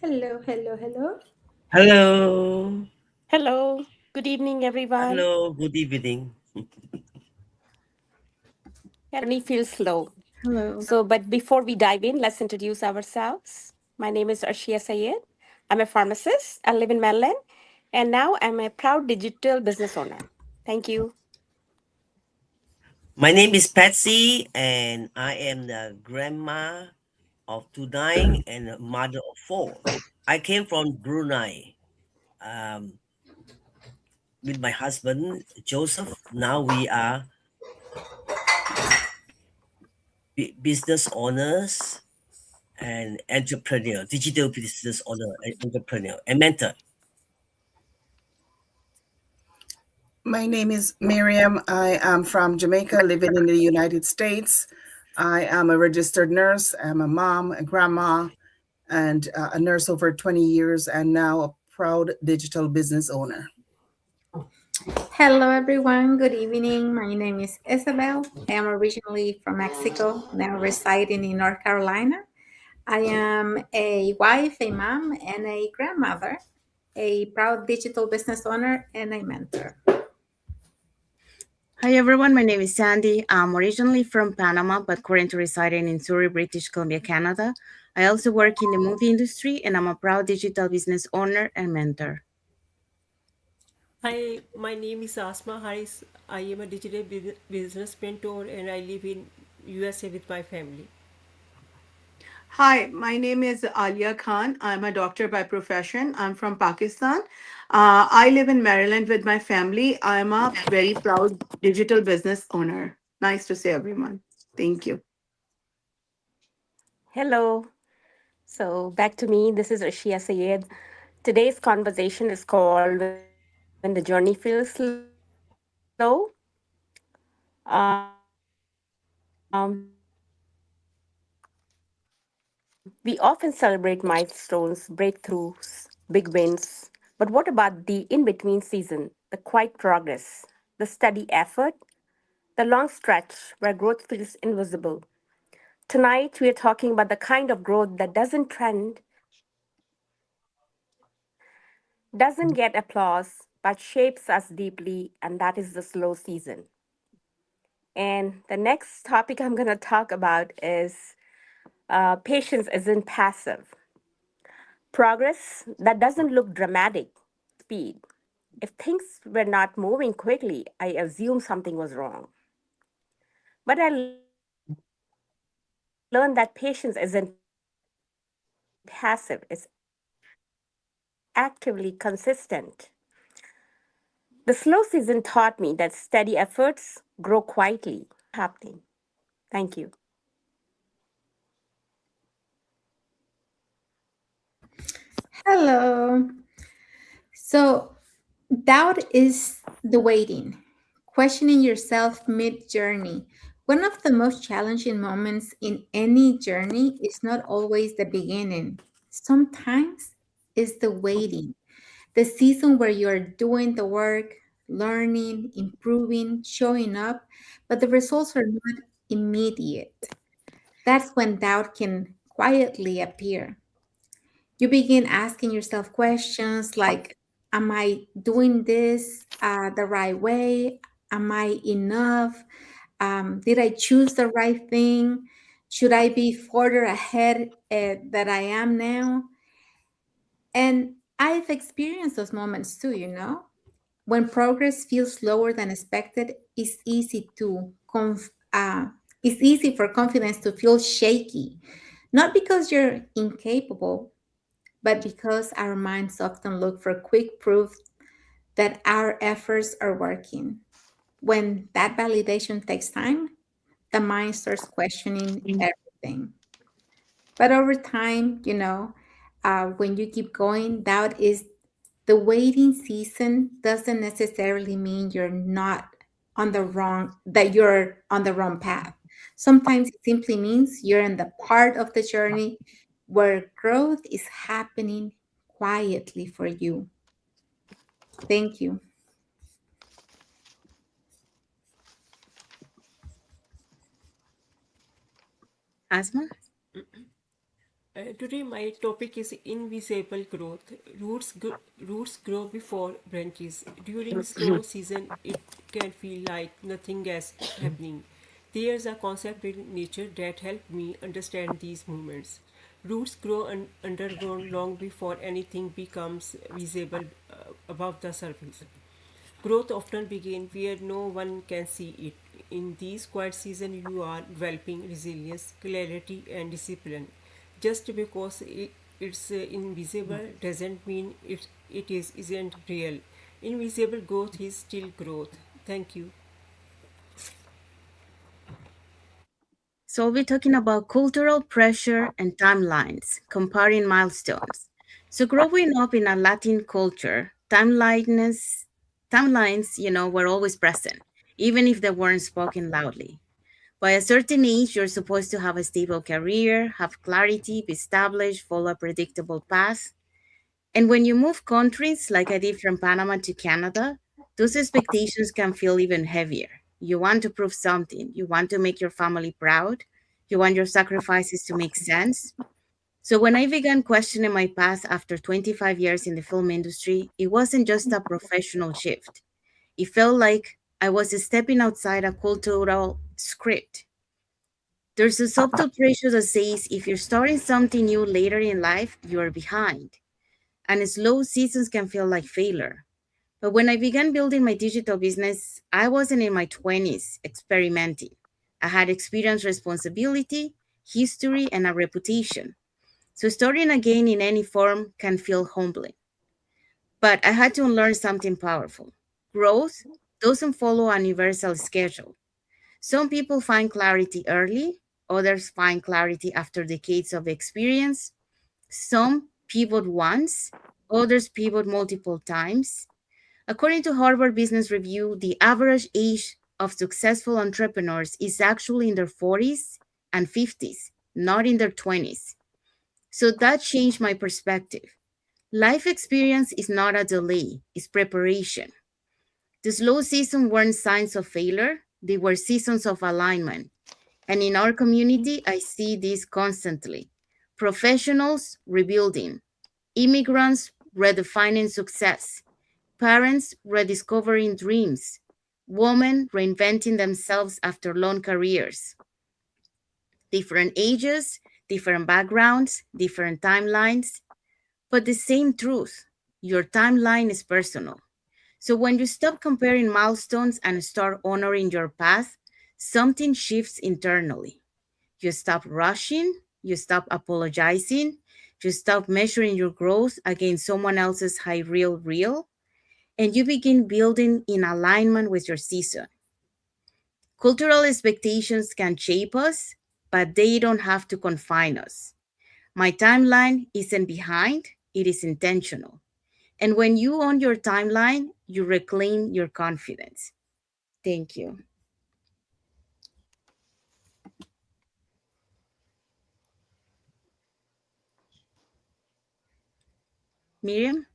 Hello, hello, hello. Hello. Hello, good evening, everyone. Hello. Good evening. Yeah, the journey feels slow. Hello. But before we dive in, let's introduce ourselves. My name is Arshia Sayed. I'm a pharmacist. I live in Maryland. And now I'm a proud digital business owner. Thank you. My name is Patsy, and I am the grandma of two dying and a mother of four. I came from Brunei um, with my husband, Joseph. Now we are business owners and entrepreneur, digital business owner and entrepreneur and mentor. My name is Miriam. I am from Jamaica, living in the United States. I am a registered nurse. I'm a mom, a grandma, and a nurse over 20 years, and now a proud digital business owner. Hello, everyone. Good evening. My name is Isabel. I am originally from Mexico, now residing in North Carolina. I am a wife, a mom, and a grandmother, a proud digital business owner, and a mentor. Hi everyone, my name is Sandy. I'm originally from Panama, but currently residing in Surrey, British Columbia, Canada. I also work in the movie industry and I'm a proud digital business owner and mentor. Hi, my name is Asma Harris. I am a digital business mentor and I live in USA with my family. Hi, my name is Alia Khan. I'm a doctor by profession. I'm from Pakistan. I live in Maryland with my family. I'm a very proud digital business owner. Nice to see everyone. Thank you. Hello. Back to me. This is Rashia Sayed. Today's conversation is called When the Journey Feels Slow. We often celebrate milestones, breakthroughs, big wins. But what about the in between season, the quiet progress, the steady effort, the long stretch where growth feels invisible? Tonight, we are talking about the kind of growth that doesn't trend, doesn't get applause, but shapes us deeply, and that is the slow season. And the next topic I'm going to talk about is patience isn't passive. Progress that doesn't look dramatic, speed. If things were not moving quickly, I assumed something was wrong. But I learned that patience isn't passive, it's actively consistent. The slow season taught me that steady efforts grow quietly. Thank you. Doubt is happening. Thank you. Hello. So, doubt is the waiting, questioning yourself mid journey. One of the most challenging moments in any journey is not always the beginning, sometimes it's the waiting, the season where you're doing the work, learning, improving, showing up, but the results are not immediate. That's when doubt can quietly appear. You begin asking yourself questions like, am I doing this the right way? Am I enough? Did I choose the right thing? Should I be further ahead that I am now? And I've experienced those moments too, you know? When progress feels slower than expected, it's easy for confidence to feel shaky, not because you're incapable, but because our minds often look for quick proof that our efforts are working. When that validation takes time, the mind starts questioning everything. But over time, when you keep going, doubt is the waiting season doesn't necessarily mean you're on the wrong path. Sometimes it simply means you're in the part of the journey where growth is happening quietly for you. Thank you. Asma? Today my topic is invisible growth. Roots grow before branches. During slow season, it can feel like nothing is happening. There's a concept in nature that helped me understand these movements. Roots grow underground long before anything becomes visible above the surface. Growth often begins where no one can see it. In these quiet seasons, you are developing resilience, clarity, and discipline. Just because it's invisible doesn't mean isn't real. Invisible growth is still growth. Thank you. So we're talking about cultural pressure and timelines, comparing milestones. So growing up in a Latin culture, timelines, were always present, even if they weren't spoken loudly. By a certain age, you're supposed to have a stable career, have clarity, be established, follow a predictable path. And when you move countries, like I did from Panama to Canada, those expectations can feel even heavier. You want to prove something, you want to make your family proud, you want your sacrifices to make sense. So when I began questioning my path after 25 years in the film industry, it wasn't just a professional shift. It felt like I was stepping outside a cultural script. There's a subtle pressure that says if you're starting something new later in life, you're behind. And slow seasons can feel like failure. But when I began building my digital business, I wasn't in my 20s experimenting. I had experience, responsibility, history, and a reputation. So starting again in any form can feel humbling. But I had to unlearn something powerful. Growth doesn't follow a universal schedule. Some people find clarity early, others find clarity after decades of experience. Some pivot once, others pivot multiple times. According to Harvard Business Review, the average age of successful entrepreneurs is actually in their 40s and 50s, not in their 20s. So that changed my perspective. Life experience is not a delay, it's preparation. The slow seasons weren't signs of failure, they were seasons of alignment. And in our community, I see this constantly. Professionals rebuilding, immigrants redefining success, parents rediscovering dreams, women reinventing themselves after long careers, different ages, different backgrounds, different timelines, but the same truth. Your timeline is personal. So when you stop comparing milestones and start honoring your path, something shifts internally. You stop rushing, you stop apologizing, you stop measuring your growth against someone else's high real, and you begin building in alignment with your season. Cultural expectations can shape us, but they don't have to confine us. My timeline isn't behind, it is intentional. And when you own your timeline, you reclaim your confidence. Thank you. Miriam?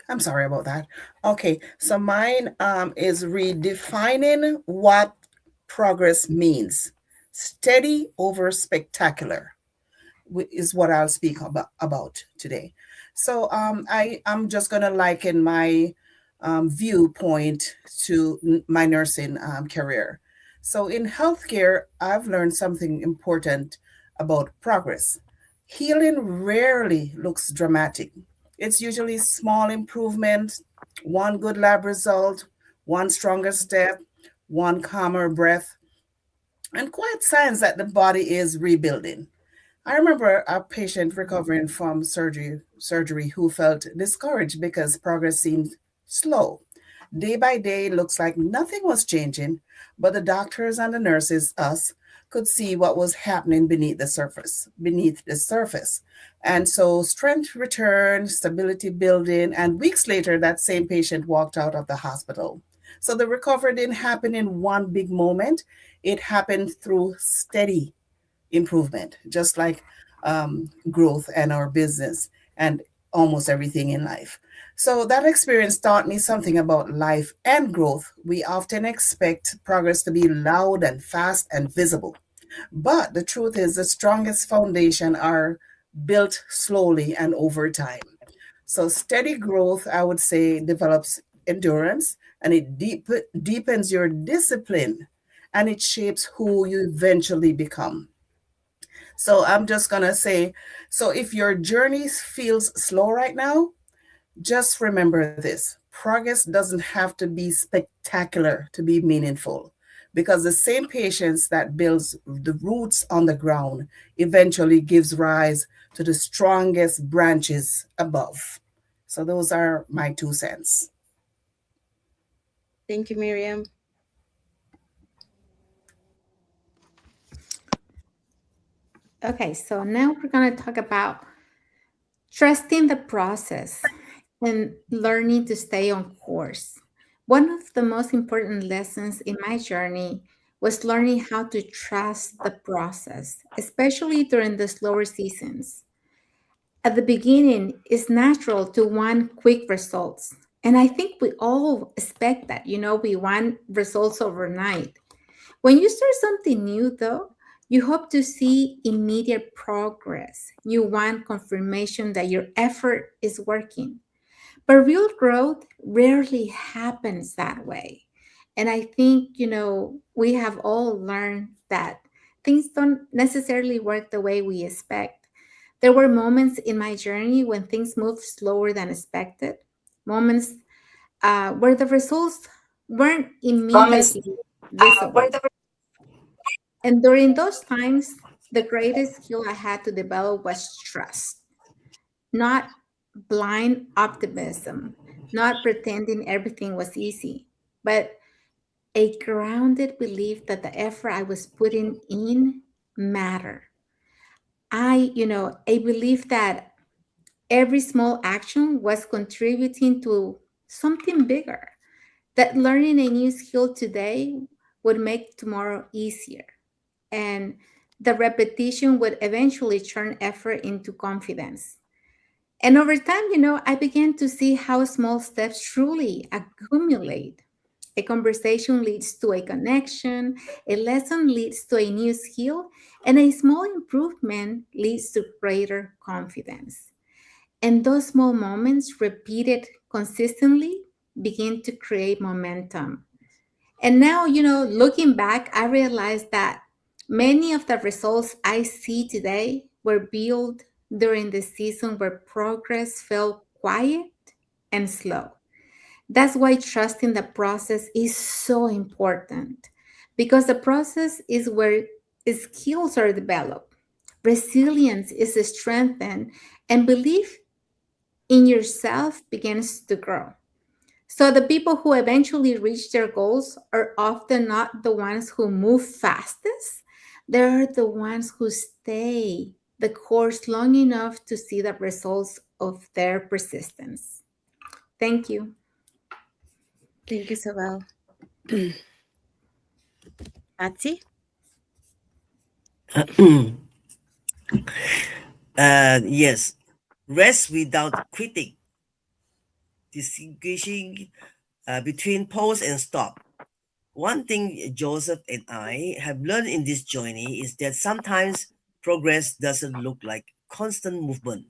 I'm sorry about that. Okay, so mine is redefining what progress means. Steady over spectacular is what I'll speak about today. So I'm just gonna liken my viewpoint to my nursing career. So in healthcare, I've learned something important about progress. Healing rarely looks dramatic. It's usually small improvement, one good lab result, one stronger step, one calmer breath, and quiet signs that the body is rebuilding. I remember a patient recovering from surgery who felt discouraged because progress seemed slow. Day by day, it looks like nothing was changing, but the doctors and the nurses, us, could see what was happening beneath the surface. And so strength returned, stability building, and weeks later, that same patient walked out of the hospital. So the recovery didn't happen in one big moment. It happened through steady improvement, just like growth and our business and almost everything in life. So that experience taught me something about life and growth. We often expect progress to be loud and fast and visible. But the truth is, the strongest foundation are built slowly and over time. So steady growth, I would say, develops endurance, and it deepens your discipline, and it shapes who you eventually become. So I'm just gonna say, so if your journey feels slow right now, just remember this: progress doesn't have to be spectacular to be meaningful, because the same patience that builds the roots on the ground eventually gives rise to the strongest branches above. So, those are my 2 cents. Thank you, Miriam. Okay, so now we're going to talk about trusting the process and learning to stay on course. One of the most important lessons in my journey was learning how to trust the process, especially during the slower seasons. At the beginning, it's natural to want quick results. And I think we all expect that, we want results overnight. When you start something new, though, you hope to see immediate progress. You want confirmation that your effort is working. But real growth rarely happens that way. And I think, we have all learned that things don't necessarily work the way we expect. There were moments in my journey when things moved slower than expected, moments where the results weren't Moments immediately where visible. the And during those times, the greatest skill I had to develop was trust, not blind optimism, not pretending everything was easy, but a grounded belief that the effort I was putting in mattered. A belief that every small action was contributing to something bigger, that learning a new skill today would make tomorrow easier. And the repetition would eventually turn effort into confidence. And over time, I began to see how small steps truly accumulate. A conversation leads to a connection, a lesson leads to a new skill, and a small improvement leads to greater confidence. And those small moments, repeated consistently, begin to create momentum. And now, looking back, I realized that many of the results I see today were built during the season where progress felt quiet and slow. That's why trusting the process is so important, because the process is where skills are developed, resilience is strengthened, and belief in yourself begins to grow. So the people who eventually reach their goals are often not the ones who move fastest. They're the ones who stay the course long enough to see the results of their persistence. Thank you. Thank you, Isabel. Patsy? Yes, rest without quitting, distinguishing between pause and stop. One thing Joseph and I have learned in this journey is that sometimes progress doesn't look like constant movement.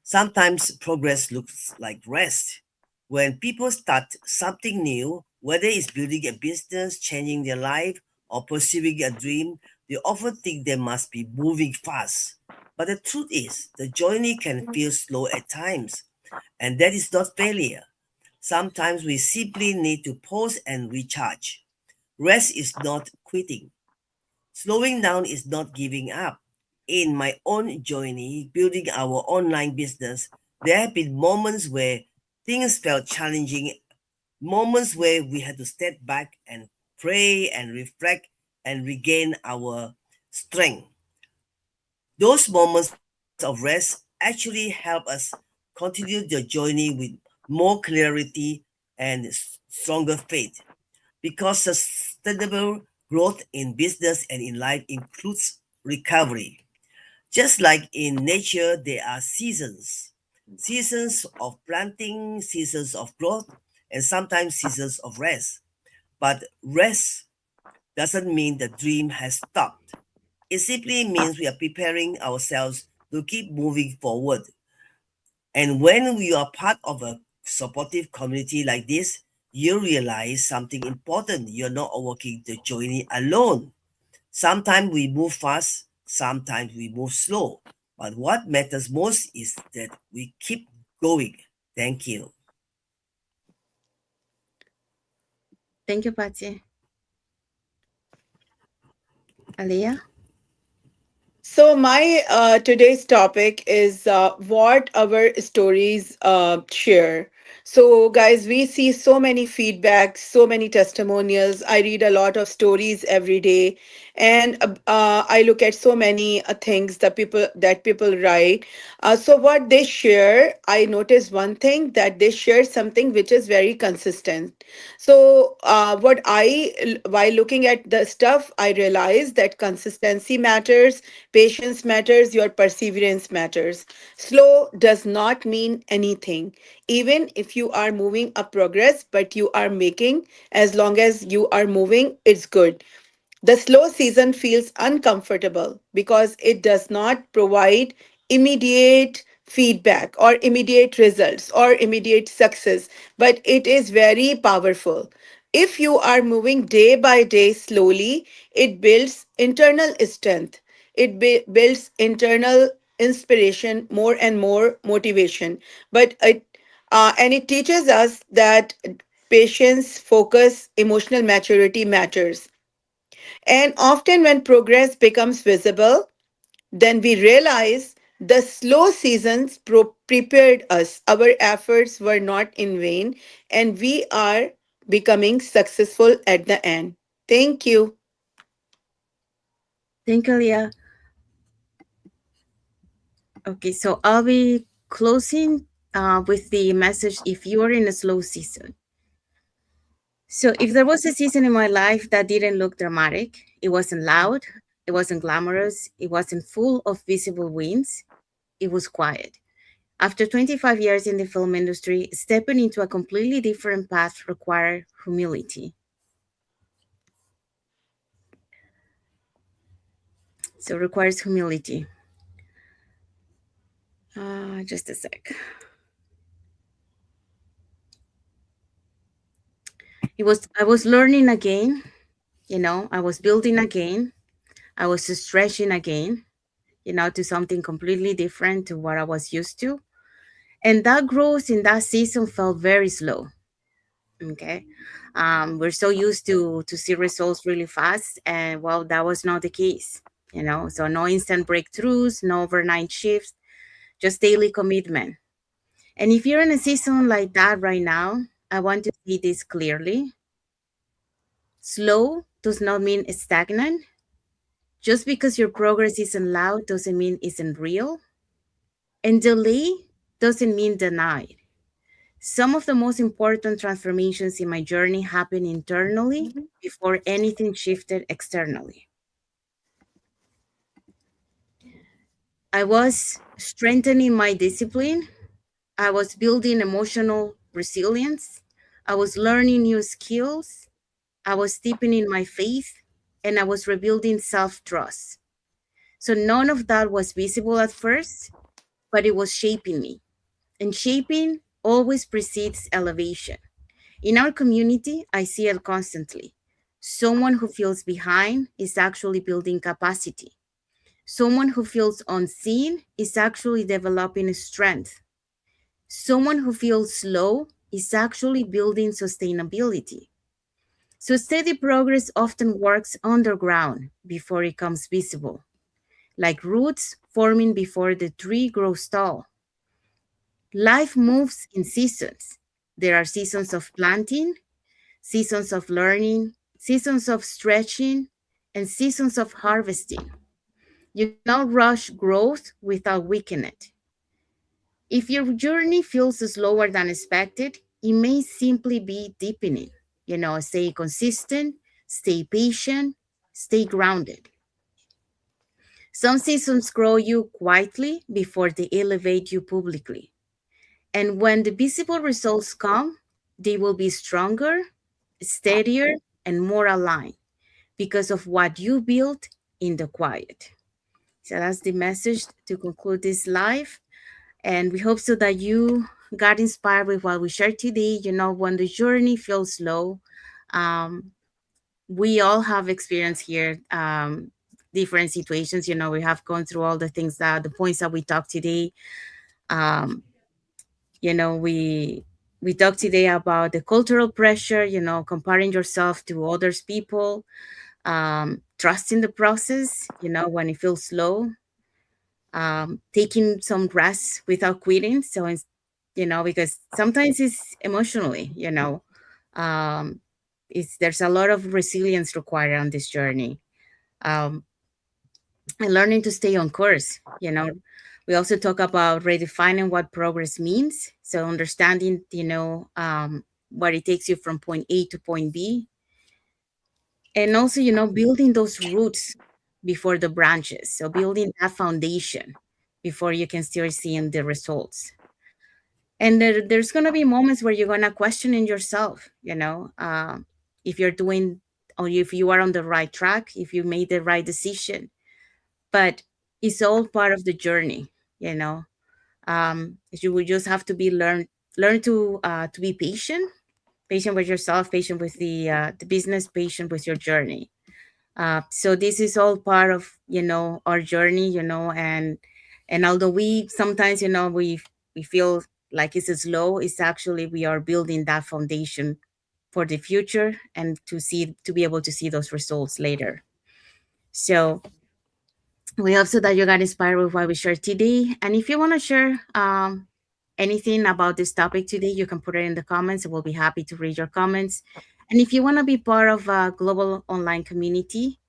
Sometimes progress looks like rest. When people start something new, whether it's building a business, changing their life, or pursuing a dream, they often think they must be moving fast. But the truth is, the journey can feel slow at times, and that is not failure. Sometimes we simply need to pause and recharge. Rest is not quitting. Slowing down is not giving up. In my own journey building our online business, there have been moments where things felt challenging, moments where we had to step back and pray and reflect and regain our strength. Those moments of rest actually help us continue the journey with more clarity and stronger faith, because sustainable growth in business and in life includes recovery. Just like in nature, there are seasons of planting, seasons of growth, and sometimes seasons of rest. But rest doesn't mean the dream has stopped. It simply means we are preparing ourselves to keep moving forward. And when you are part of a supportive community like this, you realize something important. You're not working the journey alone. Sometimes we move fast, sometimes we move slow. But what matters most is that we keep going. Thank you. Thank you, Patsy. Aliyah? So my today's topic is what our stories share. So guys, we see so many feedbacks, so many testimonials. I read a lot of stories every day, and I look at so many things that people write. So what they share, I notice one thing, that they share something which is very consistent. So while looking at the stuff, I realize that consistency matters, patience matters, your perseverance matters. Slow does not mean anything. Even if you are moving a progress, but you are making, as long as you are moving, it's good. The slow season feels uncomfortable because it does not provide immediate feedback or immediate results or immediate success, but it is very powerful. If you are moving day by day slowly, it builds internal strength. It builds internal inspiration, more and more motivation. And it teaches us that patience, focus, emotional maturity matters. And often, when progress becomes visible, then we realize the slow seasons prepared us. Our efforts were not in vain, and we are becoming successful at the end. Thank you. Thank you, Aliyah. Okay, so I'll be closing with the message if you are in a slow season. So, if there was a season in my life that didn't look dramatic, it wasn't loud, it wasn't glamorous, it wasn't full of visible wins, it was quiet. After 25 years in the film industry, stepping into a completely different path required humility. So, requires humility. Just a sec. I was learning again, I was building again, I was stretching again, to something completely different to what I was used to. And that growth in that season felt very slow. Okay. We're so used to see results really fast. And well, that was not the case, so no instant breakthroughs, no overnight shifts, just daily commitment. And if you're in a season like that right now, I want to see this clearly. Slow does not mean stagnant. Just because your progress isn't loud doesn't mean it isn't real. And delay doesn't mean denied. Some of the most important transformations in my journey happened internally before anything shifted externally. I was strengthening my discipline, I was building emotional resilience, I was learning new skills, I was deepening my faith, and I was rebuilding self trust. So none of that was visible at first, but it was shaping me. And shaping always precedes elevation. In our community, I see it constantly. Someone who feels behind is actually building capacity. Someone who feels unseen is actually developing strength. Someone who feels slow is actually building sustainability. So, steady progress often works underground before it comes visible, like roots forming before the tree grows tall. Life moves in seasons. There are seasons of planting, seasons of learning, seasons of stretching, and seasons of harvesting. You cannot rush growth without weakening it. If your journey feels slower than expected, it may simply be deepening. Stay consistent, stay patient, stay grounded. Some seasons grow you quietly before they elevate you publicly. And when the visible results come, they will be stronger, steadier, and more aligned because of what you built in the quiet. So that's the message to conclude this live. And we hope so that you got inspired with what we shared today. When the journey feels slow, um, we all have experienced here different situations. We have gone through all the things the points that we talked today. Um, we talked today about the cultural pressure, comparing yourself to others people, trusting the process, when it feels slow, taking some rest without quitting. So, because sometimes it's emotionally, um, there's a lot of resilience required on this journey. Um, and learning to stay on course. We also talk about redefining what progress means. So understanding, what it takes you from point A to point B, and also, building those roots before the branches. So building that foundation before you can start seeing the results. And there's going to be moments where you're going to question in yourself, if you're doing, or if you are on the right track, if you made the right decision. But it's all part of the journey, you know. You will just have to learn to be patient with yourself, patient with the business, patient with your journey. So this is all part of our journey, and although we sometimes we feel like it's slow, it's actually we are building that foundation for the future and to be able to see those results later. So we hope so that you got inspired with what we shared today. And if you want to share anything about this topic today, you can put it in the comments. We'll be happy to read your comments. And if you want to be part of a global online community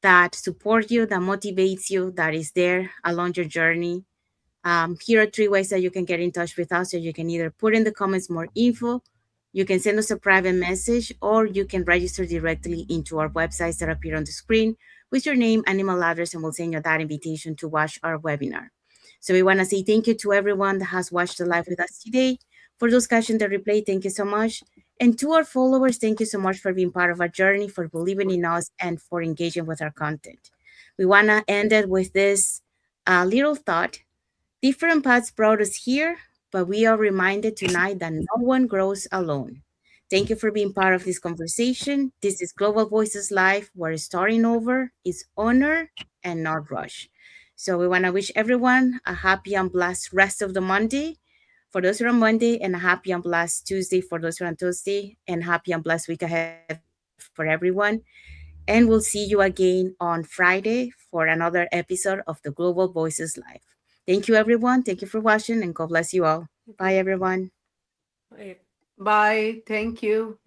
that supports you, that motivates you, that is there along your journey, here are three ways that you can get in touch with us. So you can either put in the comments more info, you can send us a private message, or you can register directly into our websites that appear on the screen with your name and email address, and we'll send you that invitation to watch our webinar. So we want to say thank you to everyone that has watched the live with us today. For those catching the replay, thank you so much. And to our followers, thank you so much for being part of our journey, for believing in us, and for engaging with our content. We want to end it with this little thought. Different paths brought us here, but we are reminded tonight that no one grows alone. Thank you for being part of this conversation. This is Global Voices Live, where starting over is honor and not rush. So we want to wish everyone a happy and blessed rest of the Monday for those who are on Monday, and a happy and blessed Tuesday for those who are on Tuesday, and happy and blessed week ahead for everyone. And we'll see you again on Friday for another episode of the Global Voices Live. Thank you, everyone. Thank you for watching, and God bless you all. Thank Bye, you. everyone. Bye. Bye. Thank you.